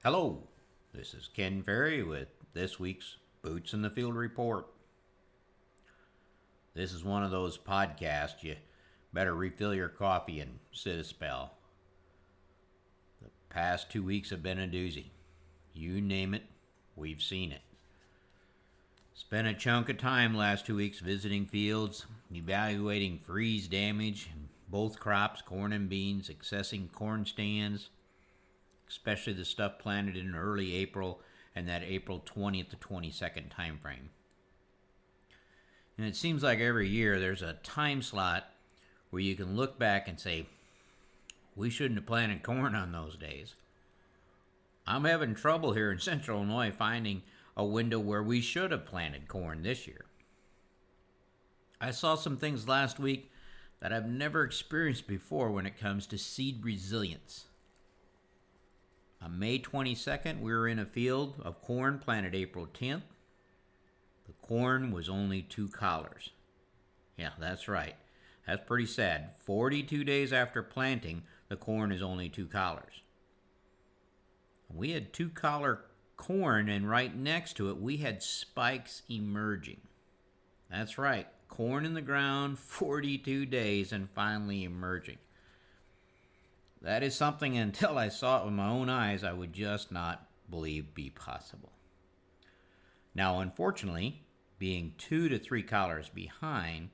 Hello, this is Ken Ferry with this week's Boots in the Field Report. This is one of those podcasts you better refill your coffee and sit a spell. The past 2 weeks have been a doozy. You name it, we've seen it. Spent a chunk of time last 2 weeks visiting fields, evaluating freeze damage in both crops, corn and beans, accessing corn stands, especially the stuff planted in early April and that April 20th to 22nd time frame. And it seems like every year there's a time slot where you can look back and say, we shouldn't have planted corn on those days. I'm having trouble here in central Illinois finding a window where we should have planted corn this year. I saw some things last week that I've never experienced before when it comes to seed resilience. On May 22nd, we were in a field of corn planted April 10th. The corn was only 2 collars. Yeah, that's right. That's pretty sad. 42 days after planting, the corn is only 2 collars. We had 2 collar corn, and right next to it, we had spikes emerging. That's right. Corn in the ground, 42 days, and finally emerging. That is something, until I saw it with my own eyes, I would just not believe be possible. Now, unfortunately, being 2 to 3 collars behind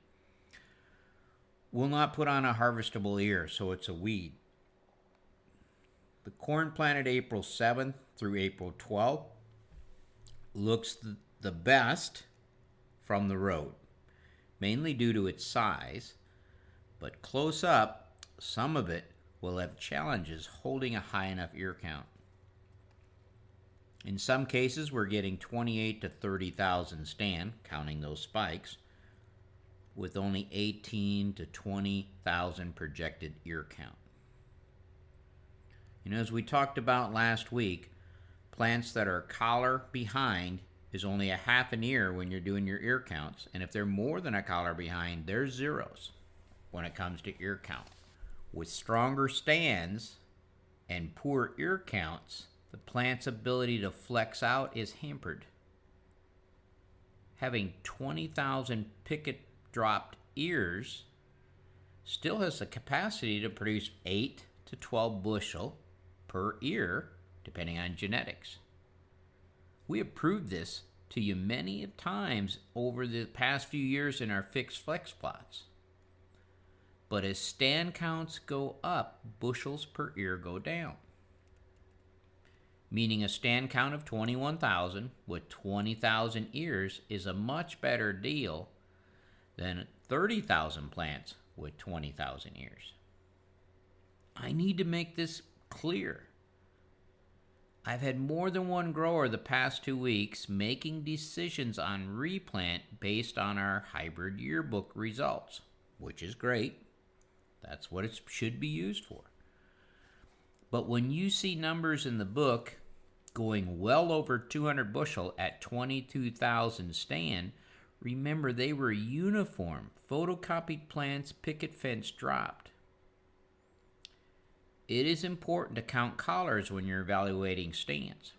will not put on a harvestable ear, so it's a weed. The corn planted April 7th through April 12th looks the best from the road, mainly due to its size, but close up, some of it will have challenges holding a high enough ear count. In some cases, we're getting 28 to 30,000 stand, counting those spikes, with only 18 to 20,000 projected ear count. As we talked about last week, plants that are collar behind is only a half an ear when you're doing your ear counts, and if they're more than a collar behind, they're zeros when it comes to ear count. With stronger stands and poor ear counts, the plant's ability to flex out is hampered. Having 20,000 picket dropped ears still has the capacity to produce 8 to 12 bushel per ear, depending on genetics. We have proved this to you many times over the past few years in our fixed flex plots. But as stand counts go up, bushels per ear go down. Meaning a stand count of 21,000 with 20,000 ears is a much better deal than 30,000 plants with 20,000 ears. I need to make this clear. I've had more than one grower the past 2 weeks making decisions on replant based on our hybrid yearbook results, which is great. That's what it should be used for. But when you see numbers in the book going well over 200 bushel at 22,000 stand, remember they were uniform, photocopied plants, picket fence dropped. It is important to count collars when you're evaluating stands.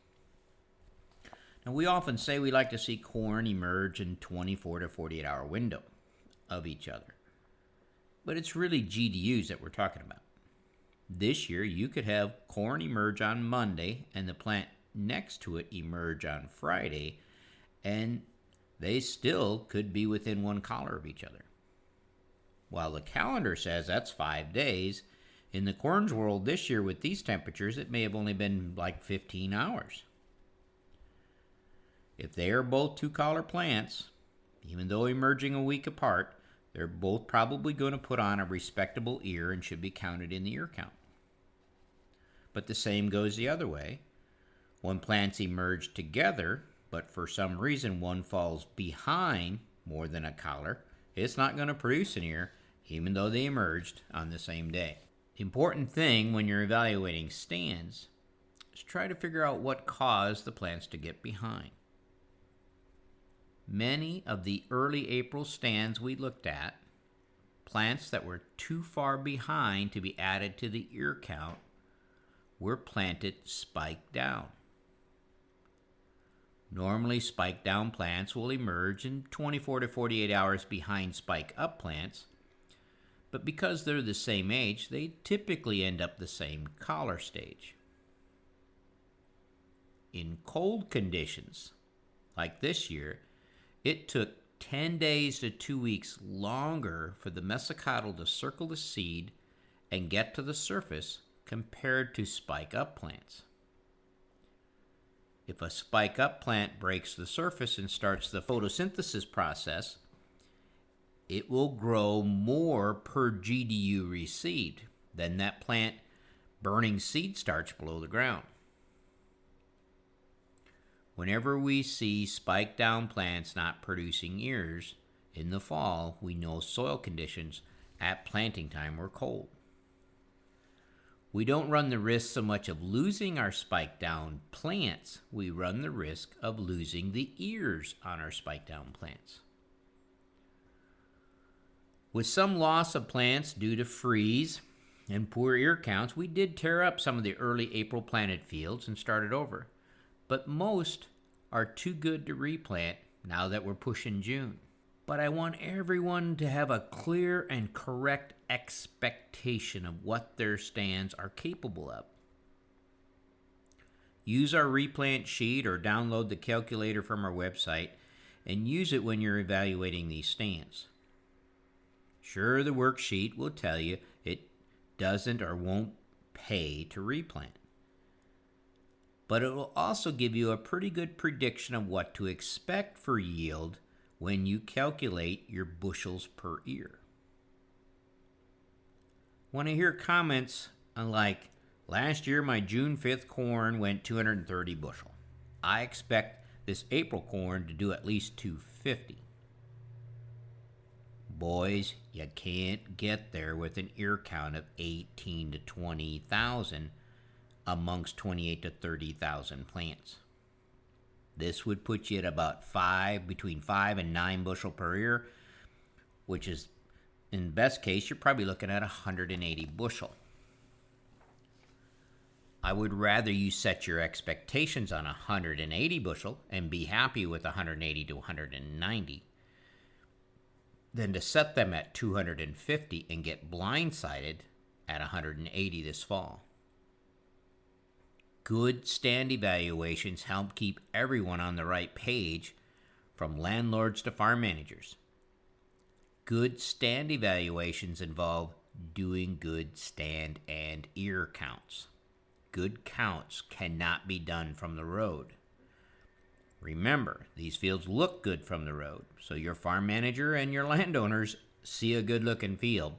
Now, we often say we like to see corn emerge in 24 to 48 hour window of each other. But it's really GDUs that we're talking about. This year, you could have corn emerge on Monday and the plant next to it emerge on Friday, and they still could be within 1 collar of each other. While the calendar says that's 5 days, in the corn's world this year with these temperatures, it may have only been like 15 hours. If they are both 2 collar plants, even though emerging a week apart, they're both probably going to put on a respectable ear and should be counted in the ear count. But the same goes the other way. When plants emerge together, but for some reason one falls behind more than a collar, it's not going to produce an ear, even though they emerged on the same day. The important thing when you're evaluating stands is try to figure out what caused the plants to get behind. Many of the early April stands we looked at, plants that were too far behind to be added to the ear count, were planted spike down. Normally, spike down plants will emerge in 24 to 48 hours behind spike up plants, but because they're the same age, they typically end up the same collar stage. In cold conditions, like this year, it took 10 days to 2 weeks longer for the mesocotyle to circle the seed and get to the surface compared to spike up plants. If a spike up plant breaks the surface and starts the photosynthesis process, it will grow more per GDU received than that plant burning seed starch below the ground. Whenever we see spike down plants not producing ears in the fall, we know soil conditions at planting time were cold. We don't run the risk so much of losing our spike down plants, we run the risk of losing the ears on our spike down plants. With some loss of plants due to freeze and poor ear counts, we did tear up some of the early April planted fields and started over. But most are too good to replant now that we're pushing June. But I want everyone to have a clear and correct expectation of what their stands are capable of. Use our replant sheet or download the calculator from our website and use it when you're evaluating these stands. Sure, the worksheet will tell you it doesn't or won't pay to replant, but it will also give you a pretty good prediction of what to expect for yield when you calculate your bushels per ear. When I hear comments like, last year my June 5th corn went 230 bushel, I expect this April corn to do at least 250. Boys, you can't get there with an ear count of 18 to 20,000 amongst 28 to 30,000 plants. This would put you at about between 5 and 9 bushel per ear, which is, in best case, you're probably looking at 180 bushel. I would rather you set your expectations on 180 bushel and be happy with 180 to 190 than to set them at 250 and get blindsided at 180 this fall. Good stand evaluations help keep everyone on the right page, from landlords to farm managers. Good stand evaluations involve doing good stand and ear counts. Good counts cannot be done from the road. Remember, these fields look good from the road, so your farm manager and your landowners see a good-looking field.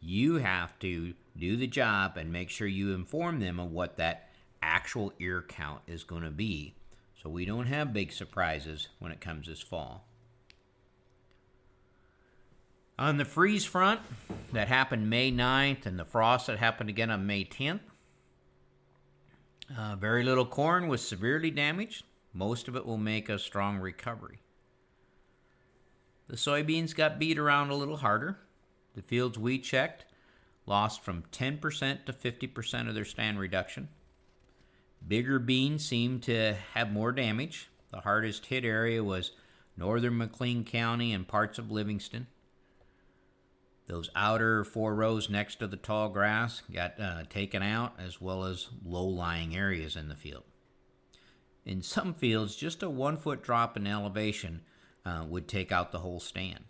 You have to do the job and make sure you inform them of what that actual ear count is going to be, so we don't have big surprises when it comes this fall. On the freeze front that happened May 9th and the frost that happened again on May 10th, very little corn was severely damaged. Most of it will make a strong recovery. The soybeans got beat around a little harder. The fields we checked lost from 10% to 50% of their stand reduction. Bigger beans seemed to have more damage. The hardest hit area was northern McLean County and parts of Livingston. Those outer 4 rows next to the tall grass got taken out, as well as low-lying areas in the field. In some fields, just a 1-foot drop in elevation would take out the whole stand.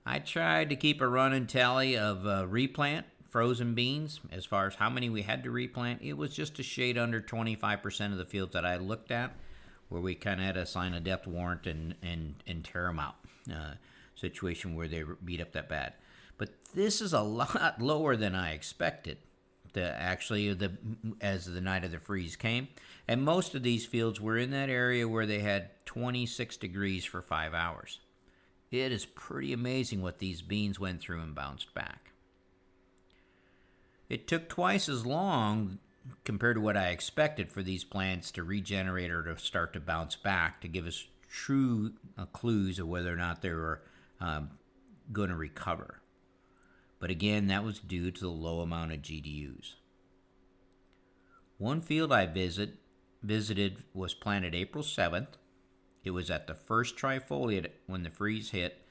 I tried to keep a running tally of replant frozen beans as far as how many we had to replant. It was just a shade under 25% of the fields that I looked at where we kind of had to sign a death warrant and tear them out. Situation where they were beat up that bad. But this is a lot lower than I expected. As the night of the freeze came, and most of these fields were in that area where they had 26 degrees for 5 hours. It is pretty amazing what these beans went through and bounced back. It took twice as long compared to what I expected for these plants to regenerate or to start to bounce back to give us true clues of whether or not they were going to recover. But again, that was due to the low amount of GDUs. One field I visited visited was planted April 7th. It was at the first trifoliate when the freeze hit.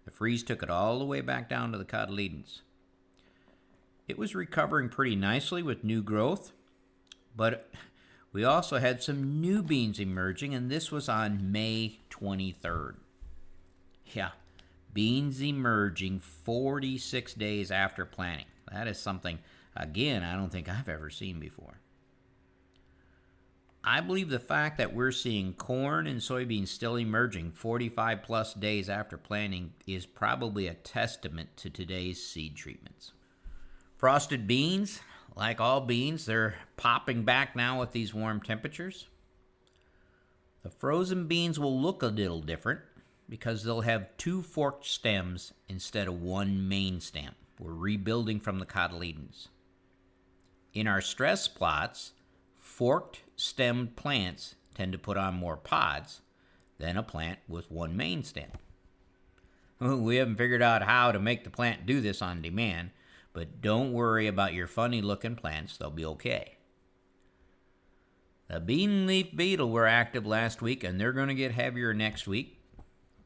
The freeze took it all the way back down to the cotyledons. It was recovering pretty nicely with new growth, but we also had some new beans emerging, and this was on May 23rd. Yeah, beans emerging 46 days after planting. That is something, again, I don't think I've ever seen before. I believe the fact that we're seeing corn and soybeans still emerging 45 plus days after planting is probably a testament to today's seed treatments. Frosted beans, like all beans, they're popping back now with these warm temperatures. The frozen beans will look a little different because they'll have two forked stems instead of one main stem. We're rebuilding from the cotyledons. In our stress plots, forked stemmed plants tend to put on more pods than a plant with one main stem. We haven't figured out how to make the plant do this on demand, but don't worry about your funny looking plants, they'll be okay. The bean leaf beetle were active last week, and they're going to get heavier next week.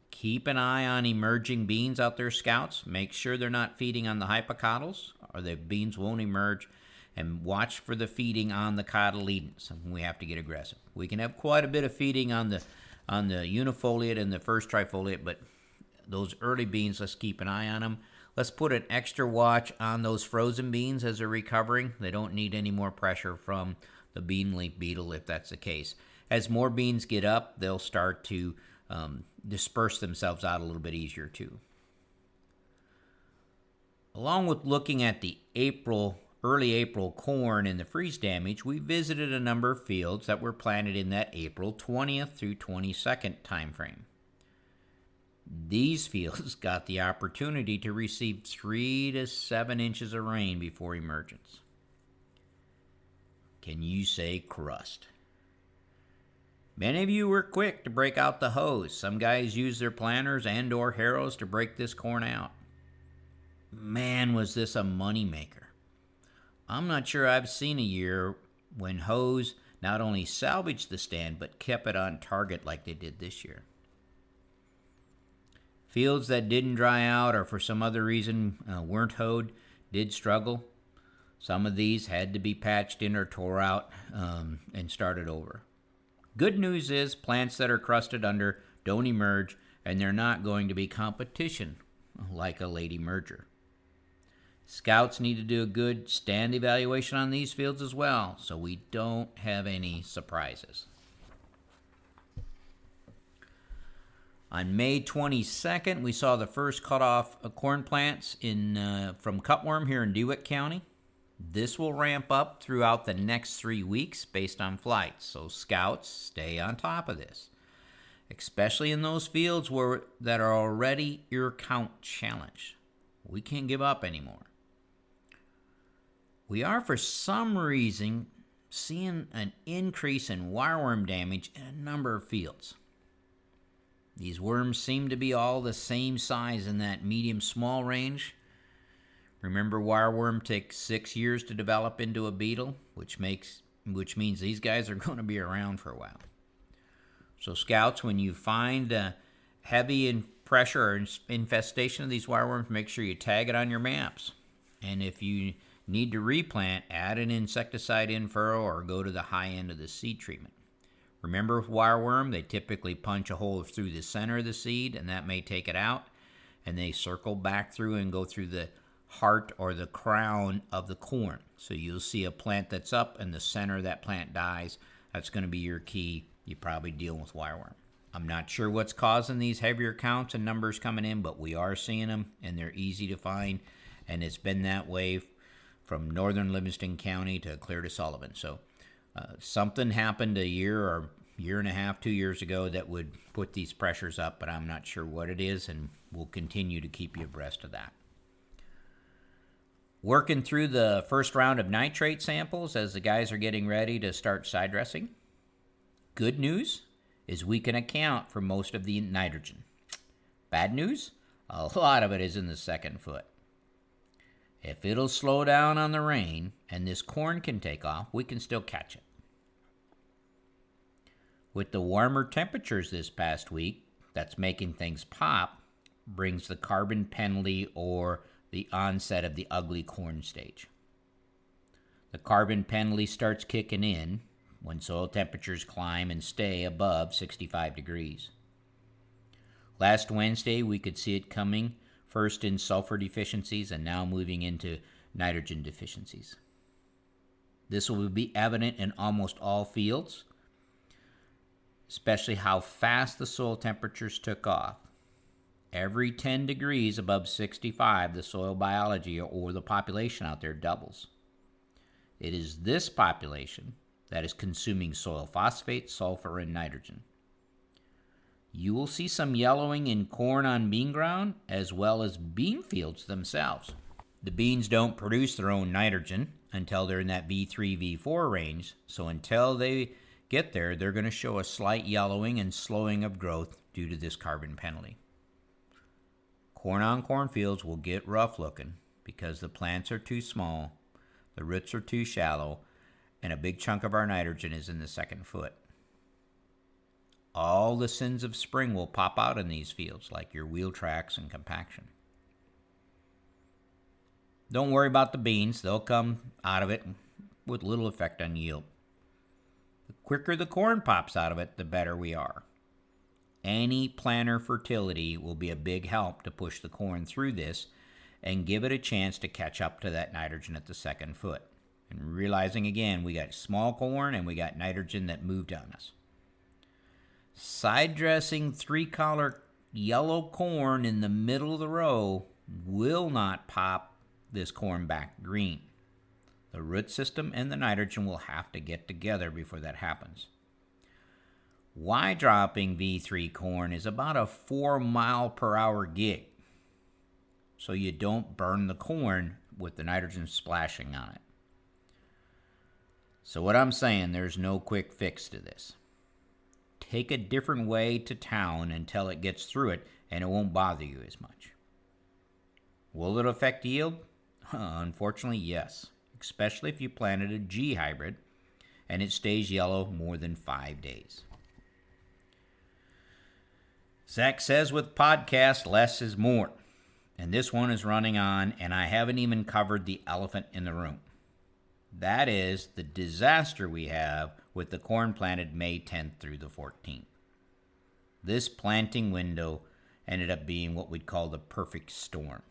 Keep an eye on emerging beans out there, scouts. Make sure they're not feeding on the hypocotyls, or the beans won't emerge. And watch for the feeding on the cotyledons. We have to get aggressive. We can have quite a bit of feeding on the unifoliate and the first trifoliate, but those early beans, let's keep an eye on them. Let's put an extra watch on those frozen beans as they're recovering. They don't need any more pressure from the bean leaf beetle if that's the case. As more beans get up, they'll start to disperse themselves out a little bit easier too. Along with looking at the early April corn and the freeze damage, we visited a number of fields that were planted in that April 20th through 22nd time frame. These fields got the opportunity to receive 3 to 7 inches of rain before emergence. Can you say crust? Many of you were quick to break out the hose. Some guys used their planters and or harrows to break this corn out. Man, was this a moneymaker. I'm not sure I've seen a year when hoes not only salvaged the stand, but kept it on target like they did this year. Fields that didn't dry out or for some other reason weren't hoed did struggle. Some of these had to be patched in or tore out and started over. Good news is plants that are crusted under don't emerge, and they're not going to be competition like a late emerger. Scouts need to do a good stand evaluation on these fields as well, so we don't have any surprises. On May 22nd, we saw the first cutoff of corn plants from cutworm here in DeWitt County. This will ramp up throughout the next 3 weeks based on flights, so scouts stay on top of this, especially in those fields that are already ear count challenged. We can't give up anymore. We are, for some reason, seeing an increase in wireworm damage in a number of fields. These worms seem to be all the same size in that medium-small range. Remember, wireworm takes 6 years to develop into a beetle, which means these guys are going to be around for a while. So scouts, when you find heavy pressure or infestation of these wireworms, make sure you tag it on your maps. And if you need to replant, add an insecticide in furrow or go to the high end of the seed treatment. Remember, with wireworm, they typically punch a hole through the center of the seed, and that may take it out, and they circle back through and go through the heart or the crown of the corn. So you'll see a plant that's up and the center of that plant dies. That's going to be your key. You're probably dealing with wireworm. I'm not sure what's causing these heavier counts and numbers coming in, but we are seeing them, and they're easy to find, and it's been that way from northern Livingston County to clear to Sullivan. So something happened a year or year and a half, 2 years ago that would put these pressures up, but I'm not sure what it is, and we'll continue to keep you abreast of that. Working through the first round of nitrate samples as the guys are getting ready to start side dressing. Good news is we can account for most of the nitrogen. Bad news, a lot of it is in the second foot. If it'll slow down on the rain and this corn can take off, we can still catch it. With the warmer temperatures this past week, that's making things pop, brings the carbon penalty or the onset of the ugly corn stage. The carbon penalty starts kicking in when soil temperatures climb and stay above 65 degrees. Last Wednesday, we could see it coming first in sulfur deficiencies and now moving into nitrogen deficiencies. This will be evident in almost all fields, especially how fast the soil temperatures took off. Every 10 degrees above 65, the soil biology or the population out there doubles. It is this population that is consuming soil phosphate, sulfur, and nitrogen. You will see some yellowing in corn on bean ground as well as bean fields themselves. The beans don't produce their own nitrogen until they're in that V3, V4 range, so until they get there, they're going to show a slight yellowing and slowing of growth due to this carbon penalty. Corn on cornfields will get rough looking because the plants are too small, the roots are too shallow, and a big chunk of our nitrogen is in the second foot. All the sins of spring will pop out in these fields, like your wheel tracks and compaction. Don't worry about the beans. They'll come out of it with little effect on yield. The quicker the corn pops out of it, the better we are. Any planter fertility will be a big help to push the corn through this and give it a chance to catch up to that nitrogen at the second foot. And realizing again, we got small corn and we got nitrogen that moved on us. Side dressing 3-color yellow corn in the middle of the row will not pop this corn back green. The root system and the nitrogen will have to get together before that happens. Y dropping V3 corn is about a 4-mile-per-hour gig, so you don't burn the corn with the nitrogen splashing on it. So what I'm saying, there's no quick fix to this. Take a different way to town until it gets through it, and it won't bother you as much. Will it affect yield? Unfortunately, yes, especially if you planted a G hybrid and it stays yellow more than 5 days. Zach says with podcast, less is more. And this one is running on, and I haven't even covered the elephant in the room. That is the disaster we have with the corn planted May 10th through the 14th. This planting window ended up being what we'd call the perfect storm.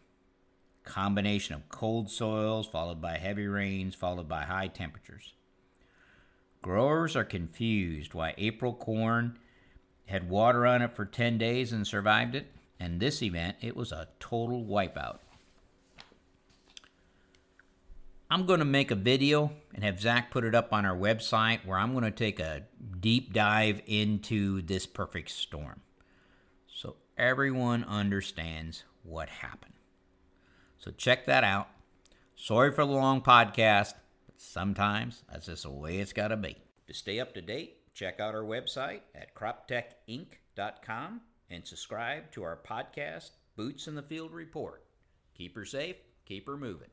Combination of cold soils followed by heavy rains followed by high temperatures. Growers are confused why April corn had water on it for 10 days and survived it, and this event, it was a total wipeout. I'm going to make a video and have Zach put it up on our website where I'm going to take a deep dive into this perfect storm so everyone understands what happened. So check that out. Sorry for the long podcast, but sometimes that's just the way it's got to be. To stay up to date, check out our website at croptechinc.com and subscribe to our podcast, Boots in the Field Report. Keep her safe, keep her moving.